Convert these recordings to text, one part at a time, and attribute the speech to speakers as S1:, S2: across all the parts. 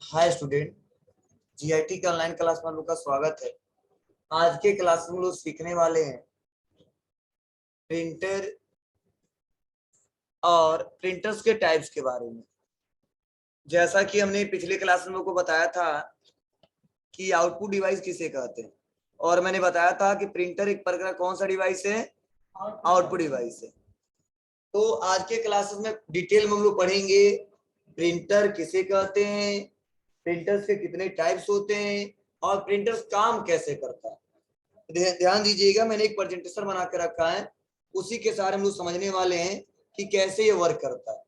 S1: Hi student, GIT के online class में आप लोग का स्वागत है। आज के क्लास में हम लोग सीखने वाले हैं प्रिंटर और प्रिंटर्स के टाइप्स के बारे में। जैसा कि हमने पिछले क्लास में लोगों को बताया था कि आउटपुट डिवाइस किसे कहते हैं, और मैंने बताया था कि प्रिंटर एक प्रकार कौन सा डिवाइस है, आउटपुट डिवाइस है। तो आज के क्लासेस में डिटेल में हम लोग पढ़ेंगे प्रिंटर किसे कहते हैं, प्रिंटर्स के कितने टाइप्स होते हैं और प्रिंटर्स काम कैसे करता है। ध्यान दीजिएगा, मैंने एक प्रेजेंटेशन बना के रखा है, उसी के सारे हम लोग समझने वाले हैं कि कैसे ये वर्क करता है।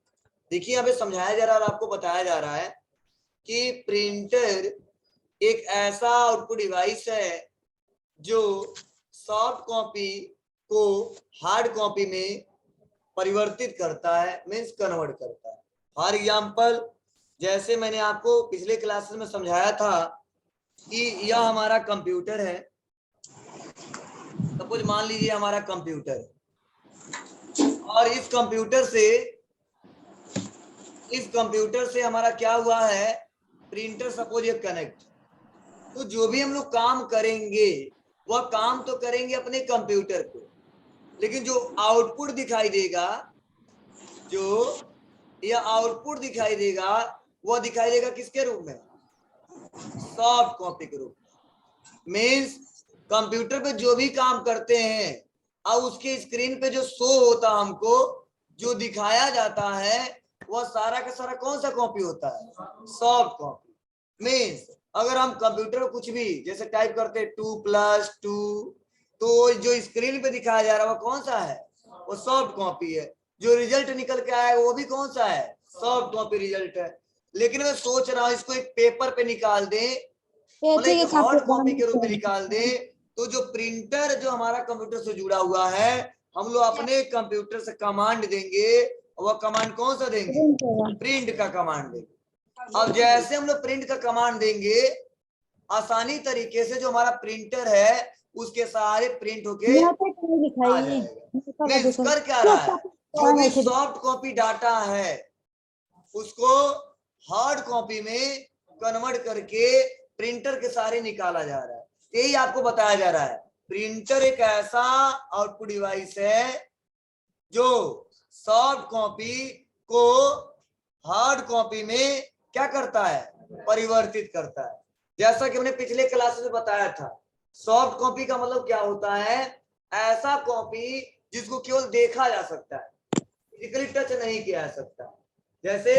S1: देखिए यहाँ पे समझाया जा रहा है और आपको बताया जा रहा है कि प्रिंटर एक ऐसा आउटपुट डिवाइस है जो सॉफ्ट कॉपी को हार्ड कॉपी में परिवर्तित करता है, मीन्स कन्वर्ट करता है। फॉर एग्जाम्पल, जैसे मैंने आपको पिछले क्लासेस में समझाया था कि यह हमारा कंप्यूटर है। सपोज मान लीजिए हमारा कंप्यूटर है और इस कंप्यूटर से हमारा क्या हुआ है, प्रिंटर सपोज ये कनेक्ट। तो जो भी हम लोग काम करेंगे वह काम तो करेंगे अपने कंप्यूटर को, लेकिन जो आउटपुट दिखाई देगा, जो यह आउटपुट दिखाई देगा वह दिखाई देगा किसके रूप में, सॉफ्ट कॉपी के रूप में। मीन्स कंप्यूटर पे जो भी काम करते हैं अब उसके स्क्रीन पे जो शो होता है, हमको जो दिखाया जाता है वह सारा का सारा कौन सा कॉपी होता है, सॉफ्ट कॉपी। मीन्स अगर हम कंप्यूटर में कुछ भी जैसे टाइप करते 2+2, तो जो स्क्रीन पे दिखाया जा रहा है वो कौन सा है, वो सॉफ्ट कॉपी है। जो रिजल्ट निकल के आया वो भी कौन सा है, सॉफ्ट कॉपी रिजल्ट है। लेकिन मैं सोच रहा हूँ इसको एक पेपर पे निकाल दें, मतलब एक हार्ड कॉपी के रूप में निकाल दे, तो जो प्रिंटर जो हमारा कंप्यूटर से जुड़ा हुआ है, हम लोग अपने कंप्यूटर से कमांड देंगे, वह कमांड कौन सा देंगे, प्रिंट का कमांड देंगे। अब जैसे हम लोग प्रिंट का कमांड देंगे, आसानी तरीके से जो हमारा प्रिंटर है उसके सारे प्रिंट होके आ जाएगा। मीन्स कर क्या रहा है, जो भी सॉफ्ट कॉपी डाटा है उसको हार्ड कॉपी में कन्वर्ट करके प्रिंटर के सारे निकाला जा रहा है। यही आपको बताया जा रहा है, प्रिंटर एक ऐसा आउटपुट डिवाइस है जो सॉफ्ट कॉपी को हार्ड कॉपी में क्या करता है, परिवर्तित करता है। जैसा कि हमने पिछले क्लास में बताया था, सॉफ्ट कॉपी का मतलब क्या होता है, ऐसा कॉपी जिसको केवल देखा जा सकता है, फिजिकली टच नहीं किया जा सकता। जैसे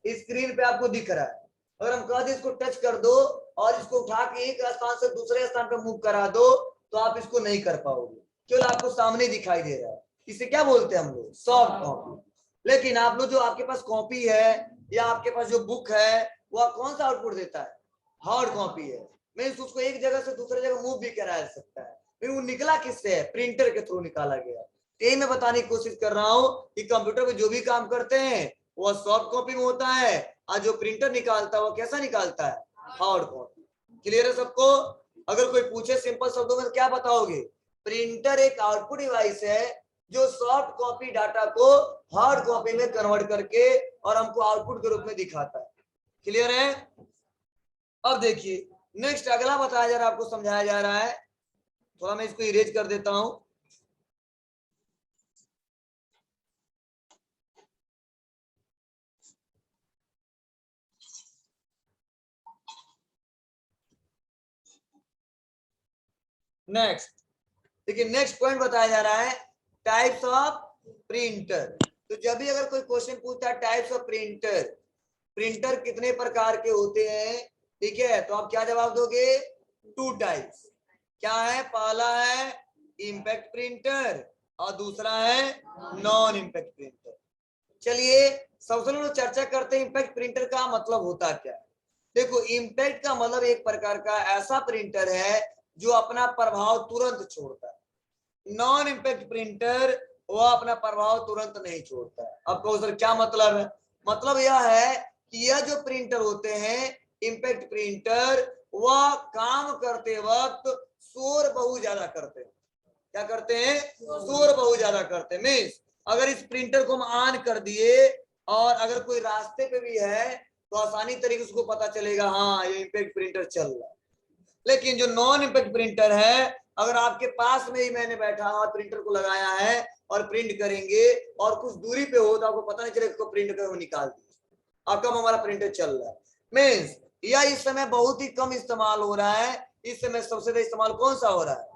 S1: स्क्रीन पे आपको दिख रहा है, अगर हम कह दें इसको टच कर दो और इसको उठा के एक स्थान से दूसरे स्थान पे मूव करा दो, तो आप इसको नहीं कर पाओगे, केवल आपको सामने दिखाई दे रहा है। इसे क्या बोलते हैं हम लोग, सॉफ्ट कॉपी। लेकिन आप लोग जो आपके पास कॉपी है या आपके पास जो बुक है वह कौन सा आउटपुट देता है, हार्ड कॉपी है। मीन्स उसको एक जगह से दूसरे जगह मूव भी कराया जा सकता है, फिर वो निकला किससे है, प्रिंटर के थ्रू निकाला गया। यही मैं बताने की कोशिश कर रहा हूँ कि कंप्यूटर में जो भी काम करते हैं वह सॉफ्ट कॉपी में होता है, और जो प्रिंटर निकालता है वो कैसा निकालता है, हार्ड कॉपी। क्लियर है सबको? अगर कोई पूछे सिंपल शब्दों में तो क्या बताओगे, प्रिंटर एक आउटपुट डिवाइस है जो सॉफ्ट कॉपी डाटा को हार्ड कॉपी में कन्वर्ट करके और हमको आउटपुट के रूप में दिखाता है। क्लियर है? अब देखिए नेक्स्ट अगला बताया जा रहा है, आपको समझाया जा रहा है, थोड़ा मैं इसको इरेज कर देता हूं। नेक्स्ट देखिए, नेक्स्ट पॉइंट बताया जा रहा है टाइप्स ऑफ प्रिंटर। तो जब भी अगर कोई क्वेश्चन पूछता है टाइप्स ऑफ प्रिंटर, प्रिंटर कितने प्रकार के होते हैं, ठीक है, तो आप क्या जवाब दोगे, 2 टाइप्स। क्या है, पहला है इंपैक्ट प्रिंटर और दूसरा है नॉन इंपैक्ट प्रिंटर। चलिए सबसे पहले चर्चा करते हैं इंपैक्ट प्रिंटर का मतलब होता क्या है। देखो, इंपैक्ट का मतलब एक प्रकार का ऐसा प्रिंटर है जो अपना प्रभाव तुरंत छोड़ता है। नॉन इंपैक्ट प्रिंटर वह अपना प्रभाव तुरंत नहीं छोड़ता है। अब कहो सर क्या मतलब है, मतलब यह है कि यह जो प्रिंटर होते हैं इंपैक्ट प्रिंटर, वह काम करते वक्त शोर बहुत ज्यादा करते हैं। क्या करते हैं, शोर बहुत ज्यादा करते हैं। मीन्स अगर इस प्रिंटर को हम ऑन कर दिए और अगर कोई रास्ते पे भी है तो आसानी तरीके से उसको पता चलेगा हाँ ये इम्पैक्ट प्रिंटर चल रहा है। लेकिन जो नॉन इम्पैक्ट प्रिंटर है, अगर आपके पास में ही मैंने बैठा और प्रिंटर को लगाया है और प्रिंट करेंगे और कुछ दूरी पे हो तो आपको पता नहीं चलेगा, प्रिंट कर निकाल दिया और कब हमारा प्रिंटर चल रहा है। मीन्स यह इस समय बहुत ही कम इस्तेमाल हो रहा है। इस समय सबसे ज्यादा इस्तेमाल कौन सा हो रहा है?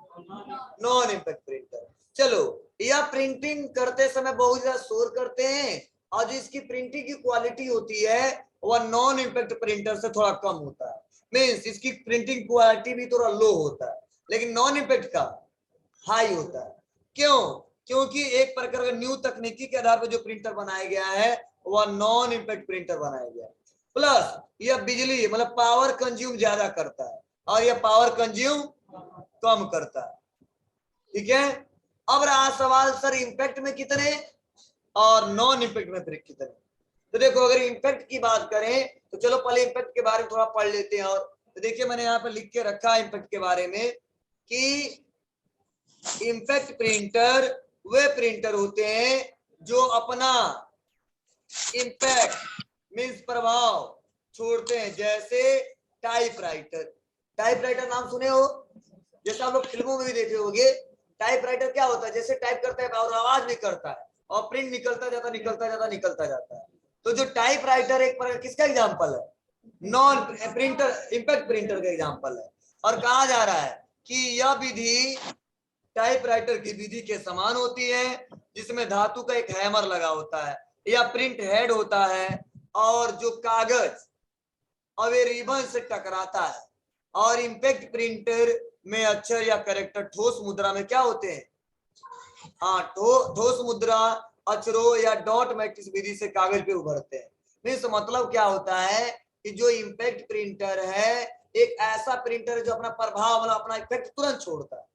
S1: Non impact printer. चलो, यह प्रिंटिंग करते समय बहुत ज्यादा शोर करते हैं और जो इसकी प्रिंटिंग की क्वालिटी होती है वह नॉन इम्पैक्ट प्रिंटर से थोड़ा कम होता है। मीन्स इसकी प्रिंटिंग क्वालिटी भी थोड़ा लो होता है, लेकिन नॉन इम्पैक्ट का हाई होता है। क्यों? क्योंकि एक प्रकार का न्यू तकनीकी के आधार पर जो प्रिंटर बनाया गया है वह नॉन इम्पैक्ट प्रिंटर बनाया गया है। प्लस यह बिजली मतलब पावर कंज्यूम ज्यादा करता है और यह पावर कंज्यूम कम करता है। ठीक है, अब रहा सवाल सर इम्पैक्ट में कितने और नॉन इम्पैक्ट में फिर कितने। तो देखो, अगर इम्पैक्ट की बात करें तो चलो पहले इम्पैक्ट के बारे में थोड़ा पढ़ लेते हैं। और तो देखिए मैंने यहाँ पर लिख के रखा है इम्पैक्ट के बारे में कि इम्पैक्ट प्रिंटर वे प्रिंटर होते हैं जो अपना इम्पैक्ट मीन्स प्रभाव छोड़ते हैं, जैसे टाइपराइटर। टाइपराइटर नाम सुने हो? जैसे आप लोग फिल्मों में भी देखे होंगे। टाइपराइटर क्या होता है? जैसे टाइप करता है और आवाज भी करता है और प्रिंट निकलता जाता है। तो जो टाइपराइटर एक प्रकार किसका एग्जांपल है? नॉन प्रिंटर इम्पैक्ट प्रिंटर का एग्जांपल है। और कहा जा रहा है कि यह विधि टाइपराइटर की विधि के समान होती है, जिसमें धातु का एक हैमर लगा होता है या प्रिंट हेड होता है और जो कागज और वे रिबन से टकराता है। और इम्पैक्ट प्रिंटर में अक्षर या कैरेक्टर ठोस मुद्रा में क्या होते हैं? हाँ, ठोस मुद्रा अक्षरों या डॉट मैट्रिक्स विधि से कागज पे उभरते हैं। इस मतलब क्या होता है कि जो इम्पैक्ट प्रिंटर है एक ऐसा प्रिंटर जो अपना प्रभाव मतलब अपना इफेक्ट तुरंत छोड़ता है।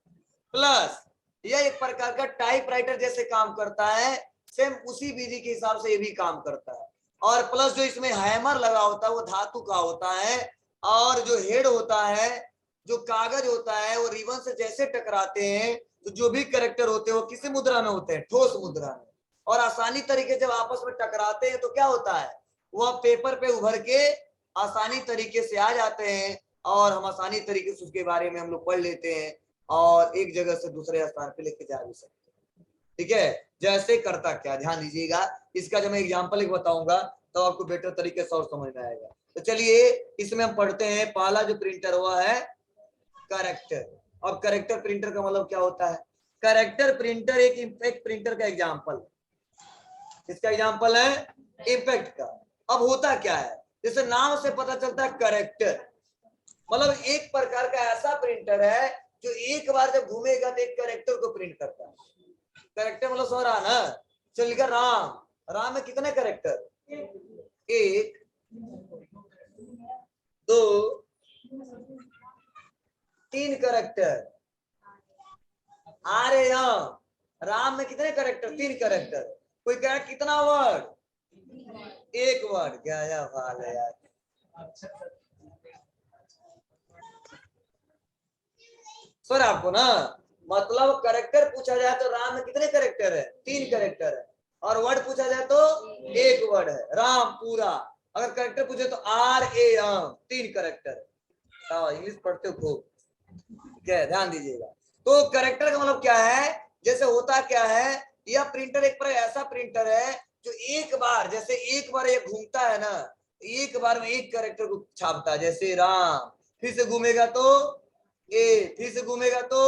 S1: प्लस यह एक प्रकार का टाइपराइटर जैसे काम करता है, सेम उसी विधि के हिसाब से ये भी काम करता है। और प्लस जो इसमें हैमर लगा होता है वो धातु का होता है और जो हेड होता है, जो कागज होता है, वो रिबन से जैसे टकराते हैं तो जो भी कैरेक्टर होते हैं वो किसी मुद्रा में होते हैं? ठोस मुद्रा में। और आसानी तरीके जब आपस में टकराते हैं तो क्या होता है? वह पेपर पे उभर के आसानी तरीके से आ जाते हैं और हम आसानी तरीके से उसके बारे में हम लोग पढ़ लेते हैं और एक जगह से दूसरे स्थान पे लेके जा भी सकते हैं। ठीक है, जैसे करता क्या, ध्यान दीजिएगा। इसका जब मैं एग्जांपल एक बताऊंगा तो आपको बेटर तरीके से और समझ में आएगा। तो चलिए इसमें हम पढ़ते हैं। पहला जो प्रिंटर हुआ है कैरेक्टर। अब कैरेक्टर प्रिंटर का मतलब क्या होता है? कैरेक्टर प्रिंटर एक इम्पैक्ट प्रिंटर का एग्जांपल। इसका एग्जांपल है इम्पैक्ट का। अब होता क्या है, जैसे नाम से पता चलता है कैरेक्टर मतलब एक प्रकार का ऐसा प्रिंटर है जो एक बार जब घूमेगा तो एक कैरेक्टर को प्रिंट करता है। कैरेक्टर मतलब सो रहा ना, चल लिखा राम। राम में कितने कैरेक्टर? 1 2 3 कैरेक्टर। अरे राम में कितने कैरेक्टर? 3 कैरेक्टर। कोई कह कितना वर्ड? 1 वर्ड। क्या हाल है यार। सर आपको ना मतलब कैरेक्टर पूछा जाए तो राम में कितने कैरेक्टर है? 3 कैरेक्टर है। और वर्ड पूछा जाए तो 1 वर्ड है, राम पूरा। अगर कैरेक्टर पूछे तो RAM 3 कैरेक्टर। इंग्लिश पढ़ते हो खूब, क्या है ध्यान दीजिएगा। तो कैरेक्टर का मतलब क्या है? जैसे होता क्या है, यह प्रिंटर एक पर ऐसा प्रिंटर है जो एक बार जैसे एक बार ये घूमता है ना, एक बार में एक कैरेक्टर को छापता है। जैसे राम, फिर से घूमेगा तो फिर से घूमेगा तो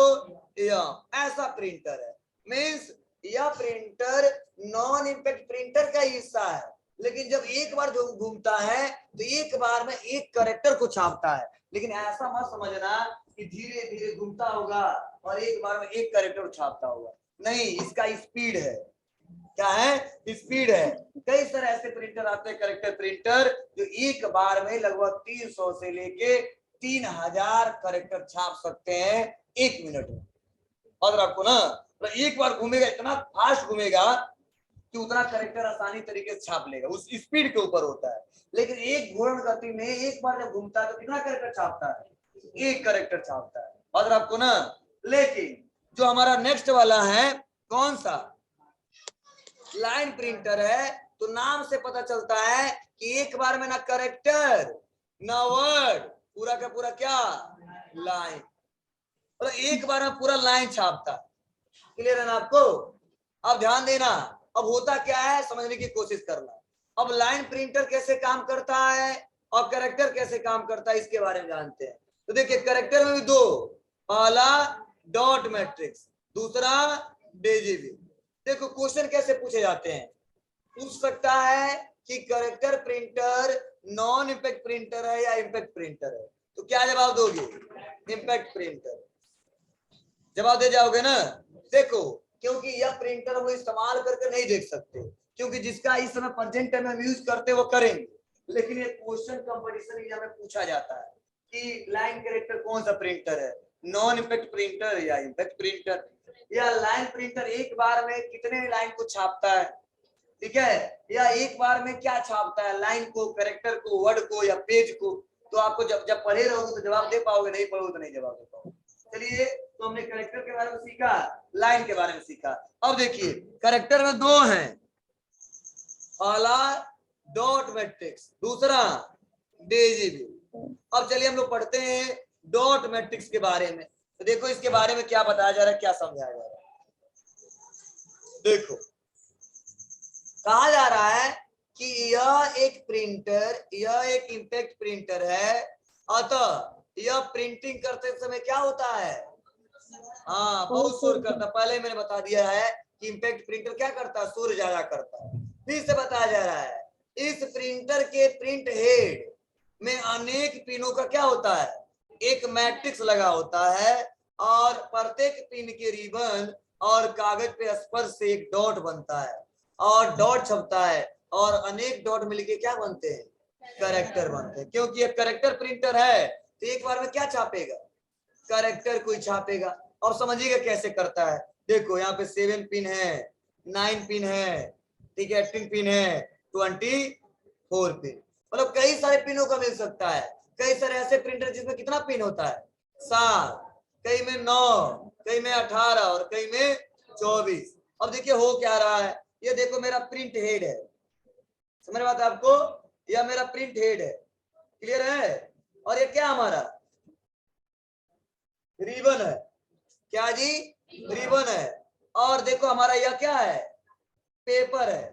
S1: ऐसा प्रिंटर है। मीन्स यह प्रिंटर नॉन इम्पैक्ट प्रिंटर का हिस्सा है, लेकिन जब एक बार जो घूमता है तो एक बार में एक कैरेक्टर को छापता है। लेकिन ऐसा मत समझना कि धीरे धीरे घूमता होगा और एक बार में एक कैरेक्टर छापता होगा, नहीं, इसका स्पीड है। क्या है? स्पीड है। कई सारे ऐसे प्रिंटर आते हैं कैरेक्टर प्रिंटर जो एक बार में लगभग 300 से लेके 3000 कैरेक्टर छाप सकते हैं 1 मिनट में। और आपको ना एक बार घूमेगा, इतना फास्ट घूमेगा कि उतना कैरेक्टर आसानी तरीके से छाप लेगा, उस स्पीड के ऊपर होता है। लेकिन एक घूर्ण गति में एक बार जब घूमता है तो कितना कैरेक्टर छापता है? 1 कैरेक्टर छापता है। और आपको ना लेकिन जो हमारा नेक्स्ट वाला है कौन सा? लाइन प्रिंटर है। तो नाम से पता चलता है कि एक बार में ना करेक्टर ना वर्ड, पूरा का पूरा क्या लाइन, मतलब एक बार में पूरा लाइन छापता। क्लियर है ना आपको? अब ध्यान देना, अब होता क्या है समझने की कोशिश करना। अब लाइन प्रिंटर कैसे काम करता है और कैरेक्टर कैसे काम करता है इसके बारे में जानते हैं। तो देखिए कैरेक्टर में भी दो, पहला डॉट मैट्रिक्स, दूसरा डेजिबल। देखो क्वेश्चन कैसे पूछे जाते हैं, पूछ सकता है कि character printer non impact printer है या इंपैक्ट प्रिंटर है, तो क्या जवाब दोगे? इंपैक्ट प्रिंटर जवाब दे जाओगे ना। देखो क्योंकि यह प्रिंटर हम इस्तेमाल करके नहीं देख सकते, क्योंकि जिसका इस समय प्रेजेंट टाइम में यूज करते वो करेंगे, लेकिन ये क्वेश्चन कंपटीशन एग्जाम में पूछा जाता है कि लाइन कैरेक्टर कौन सा प्रिंटर है, नॉन इंपैक्ट प्रिंटर या इंपैक्ट प्रिंटर। या लाइन प्रिंटर एक बार में कितने लाइन को छापता है, ठीक है, या एक बार में क्या छापता है, लाइन को, कैरेक्टर को, वर्ड को या पेज को। तो आपको जब जब पढ़े रहोगे तो जवाब दे पाओगे, नहीं पढ़ोगे तो नहीं जवाब दे पाओगे। चलिए तो हमने कैरेक्टर के बारे में सीखा, लाइन के बारे में सीखा। अब देखिए कैरेक्टर में दो हैं, पहला डॉट मैट्रिक्स, दूसरा डेजिबल। अब चलिए हम लोग पढ़ते हैं डॉट मैट्रिक्स के बारे में। तो देखो इसके बारे में क्या बताया जा रहा है, क्या समझाया जा रहा है। देखो कहा जा रहा है कि यह एक प्रिंटर, यह एक इंपैक्ट प्रिंटर है, अतः यह प्रिंटिंग करते समय क्या होता है, हाँ बहुत शोर करता। पहले मैंने बता दिया है कि इंपैक्ट प्रिंटर क्या करता है, शोर ज्यादा करता है। फिर से बताया जा रहा है इस प्रिंटर के प्रिंट हेड में अनेक पिनों का क्या होता है, एक मैट्रिक्स लगा होता है, और प्रत्येक पिन के रिबन और कागज पे स्पर्श से एक डॉट बनता है, और डॉट छपता है, और अनेक डॉट मिलके क्या बनते हैं, कैरेक्टर बनते हैं। क्योंकि ये कैरेक्टर प्रिंटर है तो एक बार में क्या छापेगा, कैरेक्टर को ही छापेगा। और समझिएगा कैसे करता है। देखो यहाँ पे 7 पिन है, 9 पिन है, ठीक है, 18 पिन है, 24 पिन, मतलब कई सारे पिनों का मिल सकता है। कई सारे ऐसे प्रिंटर जिसमें कितना पिन होता है, 7, कई में 9, कई में 18 और कई में 24। अब देखिए हो क्या रहा है, ये देखो मेरा प्रिंट हेड है, समझ में आता है आपको, यह मेरा प्रिंट हेड है, क्लियर है, और ये क्या हमारा रिबन है, क्या जी, रिबन है। और देखो हमारा यह क्या है, पेपर है,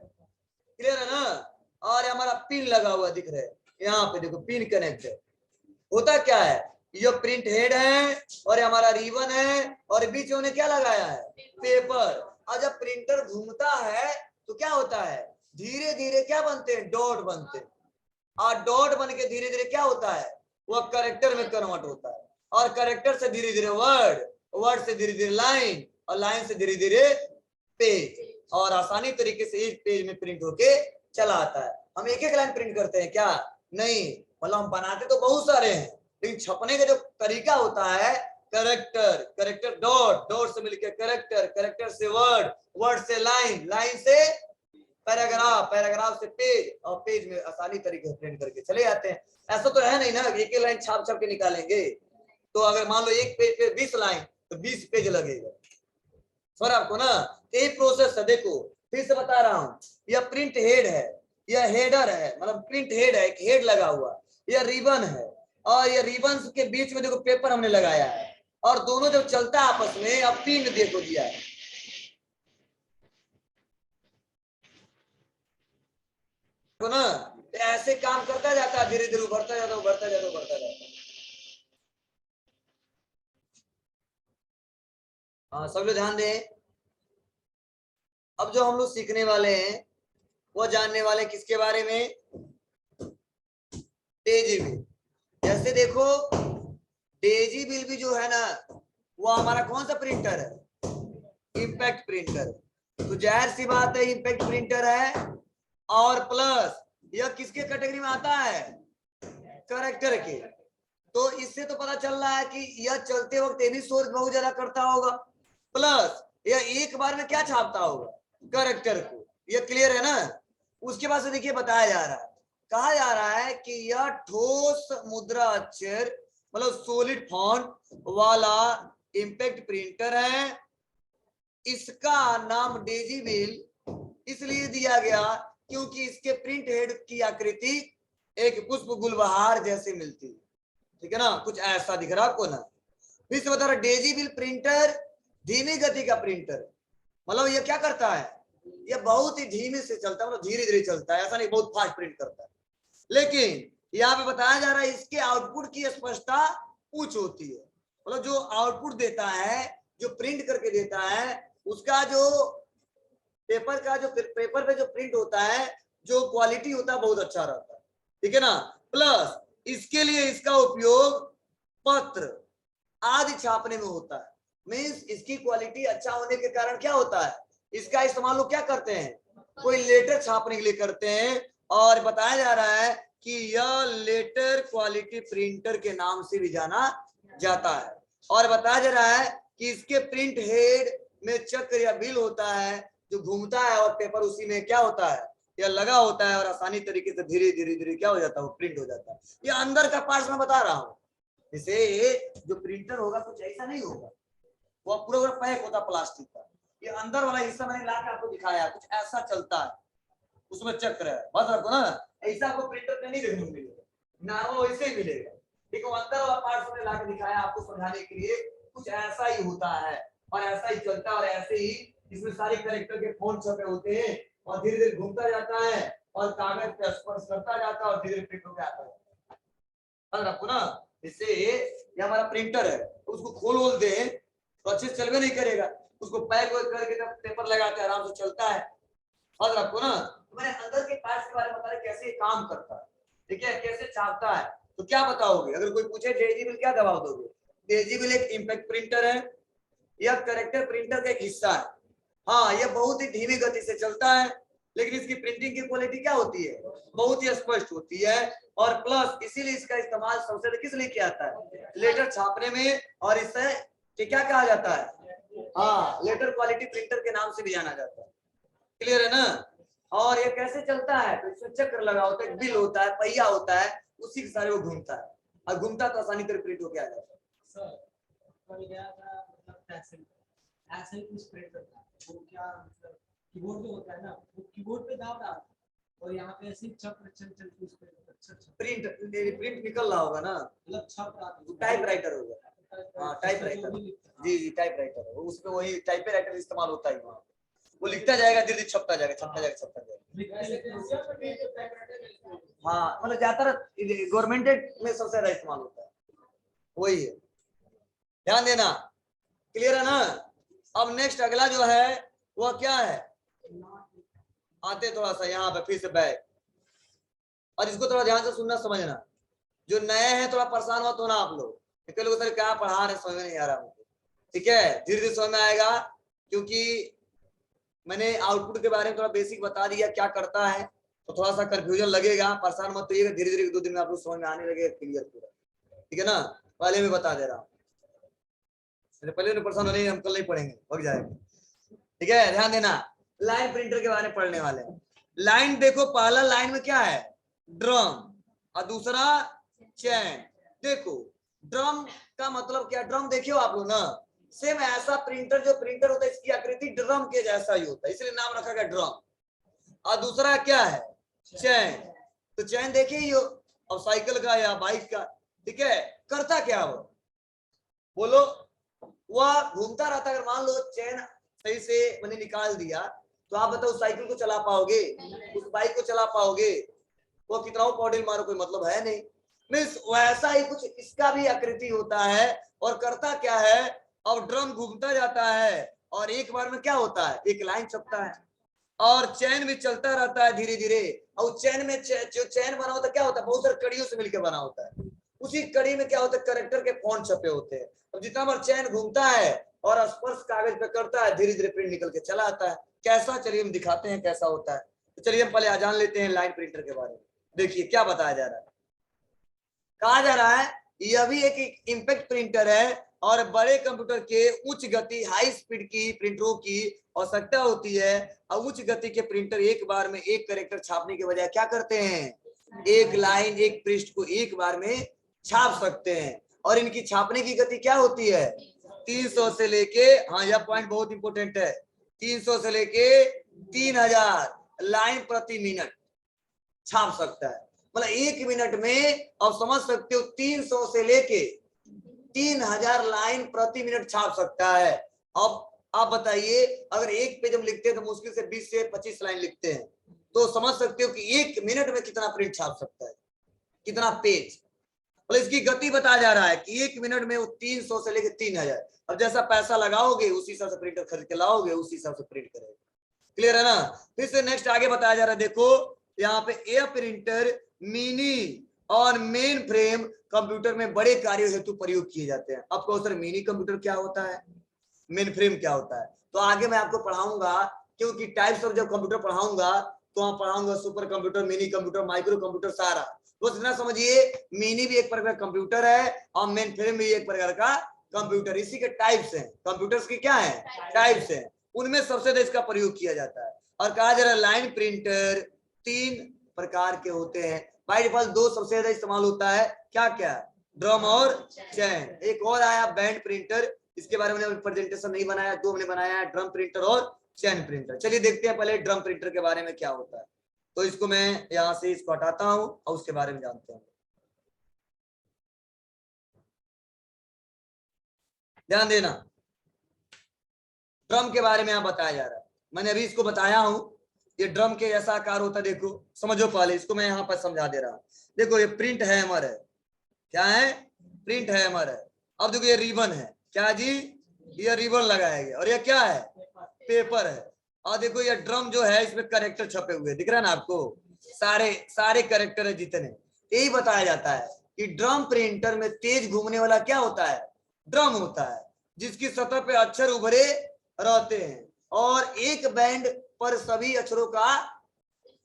S1: क्लियर है ना। और हमारा पिन लगा हुआ दिख रहा है, यहाँ पे देखो पिन कनेक्ट है। होता क्या है, ये प्रिंट हेड है और हमारा रिबन है, और बीच में क्या लगाया है, पेपर। और जब प्रिंटर घूमता है तो क्या होता है, धीरे धीरे क्या बनते हैं, डॉट बनते हैं, और डॉट बन के धीरे धीरे क्या होता है, वह कैरेक्टर में कन्वर्ट होता है, और कैरेक्टर से धीरे धीरे वर्ड, वर्ड से धीरे धीरे लाइन, और लाइन से धीरे धीरे पेज, और आसानी तरीके से इस पेज में प्रिंट होके चला आता है। हम एक एक लाइन प्रिंट करते हैं क्या, नहीं, मतलब हम बनाते तो बहुत सारे हैं, लेकिन छपने का जो तरीका होता है, कैरेक्टर, कैरेक्टर डॉट, डॉट से मिलकर कैरेक्टर, कैरेक्टर से वर्ड, वर्ड से लाइन, लाइन से पैराग्राफ, पैराग्राफ से पेज, और पेज में आसानी तरीके से प्रिंट करके चले जाते हैं। ऐसा तो है नहीं ना एक लाइन छाप छाप के निकालेंगे। तो अगर मान लो एक पेज पे 20 लाइन तो 20 पेज लगेगा, सर आपको ना, यही प्रोसेस है। देखो फिर से बता रहा हूँ, यह प्रिंट हेड है, यह हेडर है, मतलब प्रिंट हेड है, एक हेड लगा हुआ, यह रिबन है, और यह रिबन के बीच में देखो पेपर हमने लगाया है, और दोनों जब चलता है आपस में, अब पिन देखो दिया है तो ना, ऐसे काम करता जाता है, धीरे धीरे उभरता जाता, उभरता जाता, उभरता जाता। हाँ सब लोग ध्यान दें। अब जो हम लोग सीखने वाले हैं वो जानने वाले किसके बारे में, डेजिबल। जैसे देखो डेजिबल भी जो है ना, वो हमारा कौन सा प्रिंटर है, इंपैक्ट प्रिंटर। तो जाहिर सी बात है इंपैक्ट प्रिंटर है, और प्लस यह किसके कैटेगरी में आता है, कैरेक्टर के। तो इससे तो पता चल रहा है कि यह चलते वक्त ये भी सोर्स बहुत ज्यादा करता होगा, प्लस यह एक बार में क्या छापता होगा, कैरेक्टर को। यह क्लियर है ना। उसके बाद से देखिए बताया जा रहा है, कहा जा रहा है कि यह ठोस मुद्रा अक्षर, मतलब सॉलिड फॉन्ट वाला इंपैक्ट प्रिंटर है। इसका नाम डेजिबल इसलिए दिया गया क्योंकि इसके प्रिंट हेड की आकृति एक पुष्प गुलबहार जैसे मिलती है, ठीक है ना, कुछ ऐसा दिख रहा आपको ना। फिर से बता रहा, डेजी बिल प्रिंटर धीमी गति का प्रिंटर, मतलब ये क्या करता है, ये बहुत ही धीमे से चलता है, मतलब धीरे धीरे चलता है, ऐसा नहीं बहुत फास्ट प्रिंट करता है। लेकिन यहाँ पे बताया जा रहा है इसके आउटपुट की स्पष्टता उच्च होती है, मतलब जो आउटपुट देता है, जो प्रिंट करके देता है, उसका जो पेपर का जो पेपर पे जो प्रिंट होता है, जो क्वालिटी होता है, बहुत अच्छा रहता है, ठीक है ना। प्लस इसके लिए इसका उपयोग पत्र आदि छापने में होता है। मीन्स इसकी क्वालिटी अच्छा होने के कारण क्या होता है, इसका इस्तेमाल लोग क्या करते हैं, कोई लेटर छापने के लिए करते हैं। और बताया जा रहा है कि यह लेटर क्वालिटी प्रिंटर के नाम से भी जाना जाता है। और बताया जा रहा है कि इसके प्रिंट हेड में चक्र या बिल होता है जो घूमता है, और पेपर उसी में क्या होता है, यह लगा होता है, और आसानी तरीके से धीरे धीरे धीरे क्या हो जाता है, वो प्रिंट हो जाता है। ये अंदर का पार्ट मैं बता रहा हूँ। जैसे जो प्रिंटर होगा कुछ ऐसा नहीं होगा, वो पूरा पैक होता प्लास्टिक का। ये अंदर वाला हिस्सा मैंने ला के आपको दिखाया, कुछ ऐसा चलता है, उसमें चक्र है, बस रखो ना, ऐसा आपको प्रिंटर पे नहीं देखने को मिलेगा ना, वो ऐसे ही मिलेगा। ठीक है, अंदर वाला पार्ट मैंने ला के दिखाया आपको समझाने के लिए, कुछ ऐसा ही होता है और ऐसा ही चलता है, और ऐसे ही इसमें सारे कैरेक्टर के फॉन्ट छपे होते हैं, और धीरे धीरे घूमता जाता है और कागज पे स्पर्श करता जाता है और धीरे धीरे प्रिंट होकर आता है। बस रखो ना, इससे ये हमारा प्रिंटर है, उसको खोल दे तो अच्छे से चलवे नहीं करेगा, उसको पैक करके जब पेपर लगाते हैं आराम से चलता है। बस रखो ना, तो मैंने अंदर के पार्ट्स के बारे में बताया कैसे ये काम करता है, ठीक है, कैसे छापता है। तो क्या बताओगे, अगर कोई पूछे डेजिबल क्या जवाब दोगे? डेजिबल एक इंपैक्ट प्रिंटर है, यह कैरेक्टर प्रिंटर का एक हिस्सा है। हाँ, यह बहुत ही धीमी गति से चलता है, लेकिन इसकी प्रिंटिंग की क्वालिटी क्या होती है, बहुत ही स्पष्ट होती है। और प्लस इसीलिए इसका इस्तेमाल सबसे ज्यादा किस लिए किया जाता है, लेटर छापने में, और इससे क्या कहा जाता है, हाँ, लेटर क्वालिटी प्रिंटर के नाम से भी जाना जाता है। क्लियर है ना। और ये कैसे चलता है, तो इसमें चक्र लगा होता है, बिल होता है, पहिया होता है, उसी के सारे वो घूमता है, और घूमता तो आसानी से प्रिंट होके आ जाता है।
S2: ऐसे ही कुछ प्रिंट करता है, वो क्या मतलब कीबोर्ड जो होता है ना, वो कीबोर्ड पे दाब रहा है और यहाँ पे ऐसे चक्र चल चल के उस पे
S1: प्रिंट निकल रहा होगा ना,
S2: मतलब छप रहा है,
S1: टाइप राइटर होगा। हाँ, टाइप राइटर, जी टाइप राइटर है, उसमें वही टाइप राइटर इस्तेमाल होता है वहाँ, वो लिखता जाएगा, धीरे धीरे छपता जाएगा, छपता जाएगा, छपता जाएगा। हाँ, मतलब ज्यादातर गवर्नमेंट में सबसे ज्यादा इस्तेमाल होता है, वही है, ध्यान देना। क्लियर है ना। अब नेक्स्ट अगला जो है वह क्या है, आते थोड़ा सा यहाँ पे फिर से बैक, और इसको थोड़ा ध्यान से सुनना समझना, जो नए हैं थोड़ा परेशान मत होना आप लोग, कई लोग सर क्या पढ़ा रहे समझ में नहीं आ रहा मुझे, ठीक है, धीरे धीरे समझ में आएगा, क्योंकि मैंने आउटपुट के बारे में थोड़ा बेसिक बता दिया क्या करता है, तो थोड़ा सा कंफ्यूजन लगेगा, परेशान मत होइएगा, धीरे धीरे 2 दिन में आप लोग समझ में आने लगेगा क्लियर पूरा, ठीक है ना। पहले मैं बता दे रहा हूँ, पहले परेशान नहीं, हम कल नहीं पढ़ेंगे, भग जाएंगे, ठीक है, ध्यान देना। लाइन प्रिंटर के बारे में पढ़ने वाले हैं। लाइन देखो, पहला लाइन में क्या है, ड्रम, और दूसरा चैन। देखो ड्रम का मतलब क्या, ड्रम देखियो आप लोग ना, सेम ऐसा प्रिंटर, जो प्रिंटर होता है इसकी आकृति ड्रम के जैसा ही होता है, इसलिए नाम रखा गया ड्रम। और दूसरा क्या है, चैन, तो चैन देखिए यो, अब साइकिल का या बाइक का, ठीक है, करता क्या वो, बोलो, वह घूमता रहता है। अगर मान लो चैन सही से मैंने निकाल दिया, तो आप बताओ साइकिल को चला पाओगे, उस बाइक को चला पाओगे, वो कितना पॉडल मारो कोई मतलब है नहीं। मीन्स वैसा ही कुछ इसका भी आकृति होता है, और करता क्या है, अब ड्रम घूमता जाता है और एक बार में क्या होता है, एक लाइन छपता है, और चैन भी चलता रहता है धीरे धीरे, और चैन में जो चैन बना होता है क्या होता है, बहुत सारे कड़ियों से मिलकर बना होता है, उसी कड़ी में क्या होता है, कैरेक्टर के फॉन्ट छपे होते हैं। अब जितना बार चैन घूमता है और स्पर्श कागज पे करता है, धीरे धीरे प्रिंट निकल के चला आता है। कैसा, चलिए हम दिखाते हैं कैसा होता है। तो चलिए हम पहले जान लेते हैं लाइन प्रिंटर के बारे में। देखिए क्या बताया जा रहा है, कहा जा रहा है यह भी एक इंपैक्ट प्रिंटर है, और बड़े कंप्यूटर के उच्च गति हाई स्पीड की प्रिंटरों की आवश्यकता होती है। और उच्च गति के प्रिंटर एक बार में एक कैरेक्टर छापने के बजाय क्या करते हैं, एक लाइन, एक पृष्ठ को एक बार में छाप सकते हैं। और इनकी छापने की गति क्या होती है, 300 से लेके, हाँ यह पॉइंट बहुत इंपोर्टेंट है, 300 से लेके 3000, लाइन प्रति मिनट छाप सकता है। मतलब 1 मिनट में आप समझ सकते हो 300 से लेके 3000 लाइन प्रति मिनट छाप सकता है। अब आप बताइए, अगर एक पेज हम लिखते हैं तो मुश्किल से 20 से 25 लाइन लिखते हैं, तो समझ सकते हो कि 1 मिनट में कितना प्रिंट छाप सकता है, कितना पेज। और इसकी गति बताया जा रहा है कि 1 मिनट में वो 300 से लेकर 3000। अब जैसा पैसा लगाओगे उसी हिसाब से प्रिंटर खरीद के लाओगे, उसी हिसाब से प्रिंट करेगा। क्लियर है ना। फिर से नेक्स्ट आगे बताया जा रहा है, देखो यहाँ पे एयर प्रिंटर मिनी और मेन फ्रेम कंप्यूटर में बड़े कार्यों हेतु प्रयोग किए जाते हैं। अब कहो सर मिनी कंप्यूटर क्या होता है, मेन फ्रेम क्या होता है, तो आगे मैं आपको पढ़ाऊंगा, क्योंकि टाइप्स ऑफ जब कंप्यूटर पढ़ाऊंगा तो वहां पढ़ाऊंगा super computer, mini computer, micro computer, सारा। बस इतना समझिए, मिनी भी एक प्रकार का कंप्यूटर है और मेन फ्रेम भी एक प्रकार का कंप्यूटर, इसी के टाइप्स हैं। कंप्यूटर्स की क्या है, टाइप्स हैं, उनमें सबसे ज्यादा इसका प्रयोग किया जाता है। और कहा जा रहा है लाइन प्रिंटर 3 प्रकार के होते हैं। बाय डिफॉल्ट 2 सबसे ज्यादा इस्तेमाल होता है, क्या क्या, ड्रम और चैन। एक और आया बैंड प्रिंटर, इसके बारे में प्रेजेंटेशन नहीं बनाया, 2 हमने बनाया है, ड्रम प्रिंटर और चैन प्रिंटर। चलिए देखते हैं पहले ड्रम प्रिंटर के बारे में क्या होता है। तो इसको मैं यहां से इसको हटाता हूं और उसके बारे में जानते हैं। ध्यान देना, ड्रम के बारे में यहाँ बताया जा रहा है, मैंने अभी इसको बताया हूं। ये ड्रम के जैसा आकार होता है, देखो समझो पहले इसको मैं यहाँ पर समझा दे रहा हूँ। देखो ये प्रिंट हैमर है, क्या है, प्रिंट हैमर है। अब देखो ये रिबन है, क्या जी, ये रिबन लगाया गया, और ये क्या है, पेपर है। और देखो ये ड्रम जो है इसमें कैरेक्टर छपे हुए दिख रहा है ना आपको, सारे कैरेक्टर है जितने। यही बताया जाता है कि ड्रम प्रिंटर में तेज घूमने वाला क्या होता है, ड्रम होता है, जिसकी सतह पे अक्षर उभरे रहते हैं और एक बैंड पर सभी अक्षरों का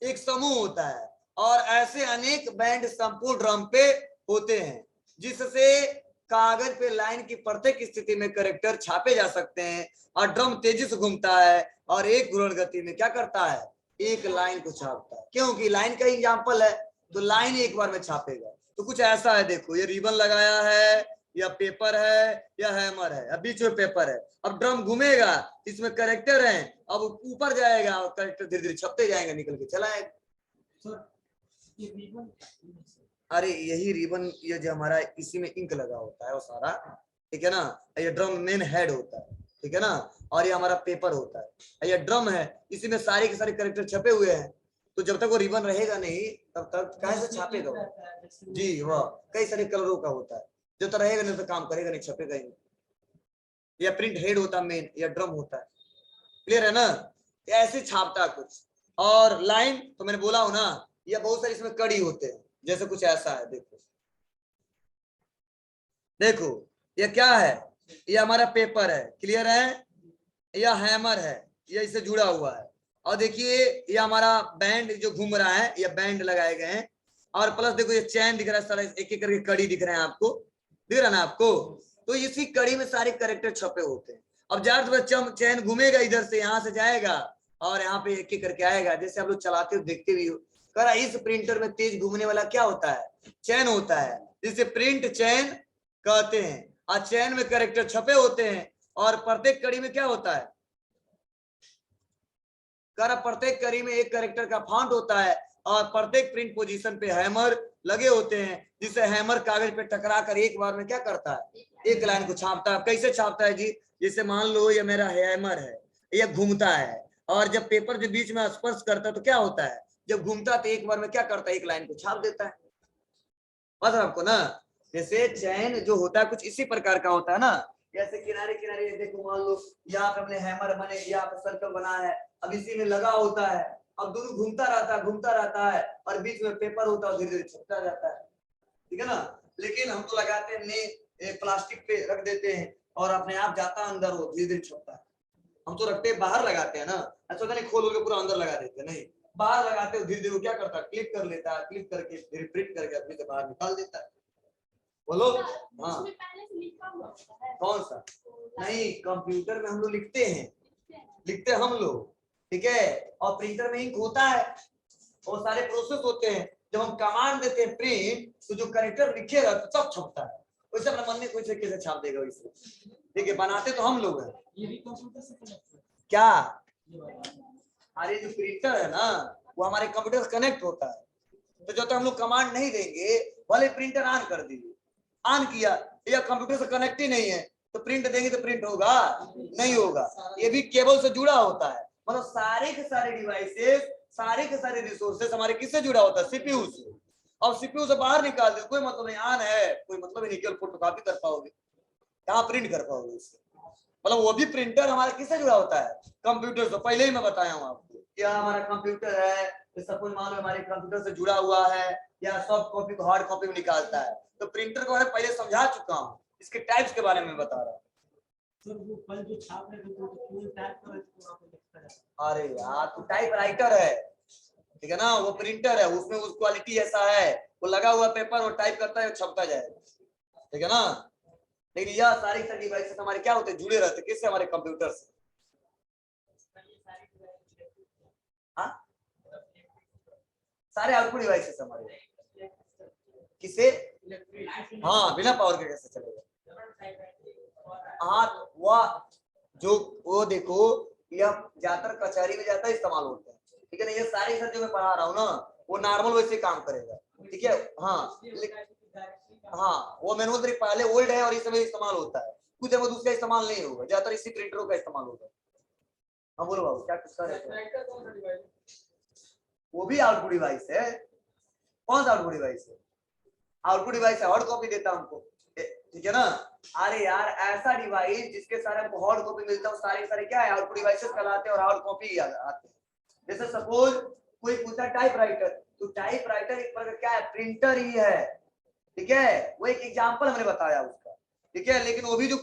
S1: एक समूह होता है। और ऐसे अनेक बैंड संपूर्ण ड्रम पे होते हैं, जिससे कागज पे लाइन की प्रत्येक स्थिति में कैरेक्टर छापे जा सकते हैं। और ड्रम तेजी से घूमता है और एक घूर्ण गति में क्या करता है, एक लाइन को छापता है, क्योंकि लाइन का एग्जाम्पल है तो लाइन एक बार में छापेगा। तो कुछ ऐसा है, देखो ये रिबन लगाया है, या पेपर है, या हैमर है, अब बीच में पेपर है। अब ड्रम घूमेगा, इसमें कैरेक्टर है, अब ऊपर जाएगा और कैरेक्टर धीरे धीरे छपते जाएंगे, निकल के चला आएगा। अरे यही रिबन, ये जो हमारा इसी में इंक लगा होता है वो सारा, ठीक है ना। ये ड्रम मेन हेड होता है, ठीक है ना, और ये हमारा पेपर होता है, ये ड्रम है, इसी में सारे के सारे कैरेक्टर छपे हुए हैं। तो जब तक वो रिबन रहेगा नहीं तब तक कैसे छापेगा वो जी, वह कई सारे कलरों का होता है, जब तक रहेगा नहीं तो काम करेगा नहीं, छपेगा ही नहीं। या प्रिंट हेड होता है मेन, या ड्रम होता है, क्लियर है ना। ऐसे छापता है कुछ। और लाइन तो मैंने बोला हूं ना, ये बहुत सारे इसमें कड़ी होते हैं, जैसे कुछ ऐसा है, देखो देखो ये क्या है, ये हमारा पेपर है, क्लियर है, यह हैमर है, ये इससे जुड़ा हुआ है। और देखिए ये हमारा बैंड जो घूम रहा है, ये बैंड लगाए गए हैं। और प्लस देखो ये चैन दिख रहा है, सारा एक एक करके कड़ी दिख रहे हैं आपको, दिख रहा है ना आपको। तो इसी कड़ी में सारे कैरेक्टर छपे होते हैं। अब ज्यादा चैन घूमेगा, इधर से यहाँ से जाएगा और यहाँ पे एक एक करके आएगा, जैसे आप लोग चलाते हो देखते भी हो। करा इस प्रिंटर में तेज घूमने वाला क्या होता है, चैन होता है, जिसे प्रिंट चैन कहते हैं। और चैन में कैरेक्टर छपे होते हैं। और प्रत्येक कड़ी में क्या होता है, प्रत्येक कड़ी में एक कैरेक्टर का फॉन्ट होता है। और प्रत्येक प्रिंट पोजीशन पे हैमर लगे होते हैं, जिससे हैमर कागज पे टकरा कर एक बार में क्या करता है, एक लाइन को छापता है। कैसे छापता है जी, जैसे मान लो ये मेरा हैमर है, ये घूमता है, और जब पेपर के बीच में स्पर्श करता है तो क्या होता है, जब घूमता है तो एक बार में क्या करता है, एक लाइन को छाप देता है। पता आपको ना, जैसे चैन जो होता है कुछ इसी प्रकार का होता है ना। जैसे किनारे किनारे देखो, मान लो यहाँ पे हमने हैमर बने, यहाँ पे सर्कल बना है, अब इसी में लगा होता है। अब दोनों घूमता रहता है और बीच में पेपर होता है, धीरे धीरे छपता जाता है, ठीक है ना। लेकिन हम तो लगाते हैं प्लास्टिक पे रख देते हैं और अपने आप जाता है अंदर, वो धीरे धीरे छपता है। हम तो रखते बाहर लगाते हैं ना, ऐसा नहीं खोल के पूरा अंदर लगा देते, नहीं, बाहर लगाते हो, धीरे धीरे क्या करता है, क्लिक कर लेता है, क्लिक करके फिर प्रिंट करके अपने से बाहर निकाल देता है। बोलो हाँ, कौन सा, नहीं कंप्यूटर में हम लोग लिखते हम लोग, ठीक है। और प्रिंटर में इंक होता है और सारे प्रोसेस होते हैं। जब हम कमांड देते हैं प्रिंट, तो जो कैरेक्टर लिखेगा तो सब छपता है, वैसे अपने मन में कोई कैसे छाप देगा वैसे, ठीक है। बनाते तो हम लोग हैं,
S2: ये भी कंप्यूटर से कनेक्ट है
S1: क्या हमारे जो प्रिंटर है ना वो हमारे कंप्यूटर से कनेक्ट होता है। तो जब तक हम लोग कमांड नहीं देंगे, भले प्रिंटर ऑन कर दीजिए, ऑन किया या कंप्यूटर से कनेक्ट ही नहीं है तो प्रिंट देंगे तो प्रिंट होगा नहीं होगा। ये भी केबल से जुड़ा होता है। मतलब सारे के सारे डिवाइसेस, सारे के सारे रिसोर्सेस हमारे किससे जुड़ा होता है? सीपीयू से। और सीपीयू से बाहर निकाल दे कोई मतलब नहीं, ऑन है कोई मतलब ही नहीं, केवल फोटोकॉपी कर पाओगे, कहाँ प्रिंट कर पाओगे उससे। मतलब वो भी प्रिंटर हमारा किससे जुड़ा होता है? कंप्यूटर से। पहले ही मैं बताया हूँ आपको क्या हमारा कंप्यूटर है, तो सपोज मान लो हमारे कंप्यूटर से जुड़ा हुआ है या सॉफ्ट कॉपी को हार्ड कॉपी में निकालता है। तो प्रिंटर को मैं पहले समझा चुका हूँ, इसके टाइप्स के बारे में बता रहा हूँ।
S2: सर वो फल जो छाप रहे थे वो तो टाइप कर रहे थे वहां पे लिखता है।
S1: अरे यार तो टाइप राइटर है, ठीक है ना, वो प्रिंटर है, उसमें उस क्वालिटी ऐसा है, वो लगा हुआ पेपर वो टाइप करता है छपता जाएगा, ठीक है ना। लेकिन यह सारी डिवाइसेस हमारे क्या होते हैं? जुड़े रहते किससे? हमारे कंप्यूटर से। हाँ सारे आउटपुट डिवाइसेस हमारे किसे? हाँ बिना पावर के कैसे चलेगा? हाँ वह जो वो देखो यह ज्यादातर कचहरी में जाता है इस्तेमाल होता है, ठीक है ना। ये सारे सर जो मैं पढ़ा रहा हूँ ना वो नॉर्मल वैसे काम करेगा, ठीक है। हाँ वो मैनुअल तरीके पहले ओल्ड है और इस समय इस्तेमाल होता है, कुछ जगह दूसरा इस्तेमाल नहीं होगा, ज्यादातर इसी प्रिंटरों का इस्तेमाल होगा। हाँ बोलो बाबू क्या कुछ कर रहे थे? वो भी आउटपुट डिवाइस है। कौन सा आउटपुट डिवाइस है? आउटपुट डिवाइस है, हार्ड कॉपी देता है हमको, ठीक है ना। अरे यार ऐसा डिवाइस जिसके सारे हमको हार्ड कॉपी मिलता है सारे सारे क्या है? आउटपुट डिवाइसेस कहलाते हैं और हार्ड कॉपी आते हैं। जैसे सपोज कोई पूछता टाइपराइटर, तो टाइपराइटर एक प्रकार क्या है? प्रिंटर ही है, ठीक है। वो एक एग्जांपल हमने बताया उसका, ठीक है। लेकिन वो भी जो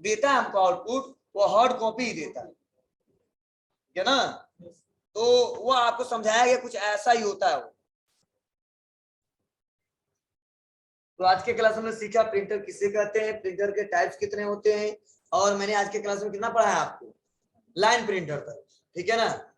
S1: देता है हमको आउटपुट वो हार्ड कॉपी ही देता है, ठीक है ना। तो वो आपको समझाया गया कुछ ऐसा ही होता है वो। तो आज के क्लास में सीखा प्रिंटर किसे कहते हैं, प्रिंटर के टाइप्स कितने होते हैं, और मैंने आज के क्लास में कितना पढ़ा है आपको? लाइन प्रिंटर तक, ठीक है ना।